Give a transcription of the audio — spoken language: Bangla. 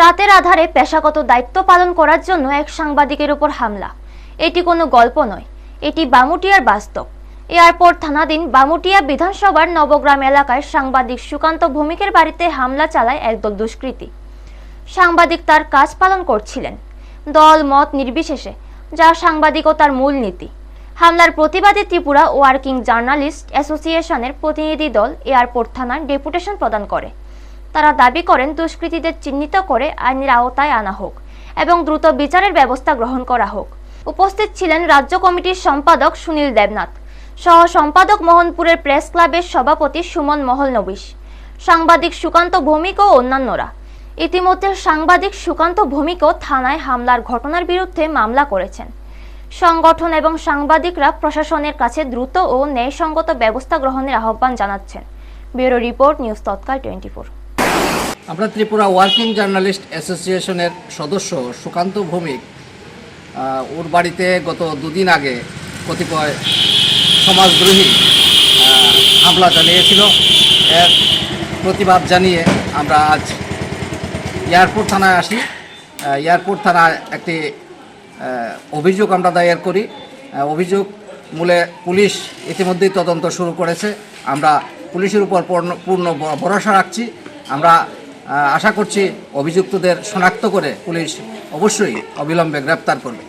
রাতের আধারে পেশাগত দায়িত্ব পালন করার জন্য এক সাংবাদিকের উপর হামলা। এটি কোনো গল্প নয়, এটি বামুটিয়ার বাস্তব। এয়ারপোর্ট থানাধীন বামুটিয়া বিধানসভার নবগ্রাম এলাকায় সাংবাদিক সুকান্ত ভৌমিকের বাড়িতে হামলা চালায় একদল দুষ্কৃতী। সাংবাদিক তার কাজ পালন করছিলেন, দল মত নির্বিশেষে, যা সাংবাদিকতার মূলনীতি। হামলার প্রতিবাদে ত্রিপুরা ওয়ার্কিং জার্নালিস্ট অ্যাসোসিয়েশনের প্রতিনিধি দল এয়ারপোর্ট থানার ডেপুটেশন প্রদান করে। তারা দাবি করেন দুষ্কৃতীদের চিহ্নিত করে আইনের আওতায় আনা হোক এবং দ্রুত বিচারের ব্যবস্থা গ্রহণ করা হোক। উপস্থিত ছিলেন রাজ্য কমিটির সম্পাদক সুনীল দেবনাথ, সহ সম্পাদক মোহনপুরের প্রেস ক্লাবের সভাপতি সুমন মহলনবিশ, সাংবাদিক সুকান্ত ভৌমিক ও অন্যান্যরা। ইতিমধ্যে সাংবাদিক সুকান্ত ভৌমিকও থানায় হামলার ঘটনার বিরুদ্ধে মামলা করেছেন। সংগঠন এবং সাংবাদিকরা প্রশাসনের কাছে দ্রুত ও ন্যায়সঙ্গত ব্যবস্থা গ্রহণের আহ্বান জানাচ্ছেন। ব্যুরো রিপোর্ট, নিউজ তৎকাল 24। আমরা ত্রিপুরা ওয়ার্কিং জার্নালিস্ট অ্যাসোসিয়েশনের সদস্য সুকান্ত ভৌমিক, ওর বাড়িতে গত দুদিন আগে কতিপয় সমাজদ্রোহী হামলা চালিয়েছিল। এর প্রতিবাদ জানিয়ে আমরা আজ এয়ারপোর্ট থানায় আসি। এয়ারপোর্ট থানায় একটি অভিযোগ আমরা দায়ের করি। অভিযোগ মূলে পুলিশ ইতিমধ্যেই তদন্ত শুরু করেছে। আমরা পুলিশের উপর পূর্ণ ভরসা রাখছি। আমরা আশা করছি অভিযুক্তদের শনাক্ত করে পুলিশ অবশ্যই অবিলম্বে গ্রেপ্তার করবে।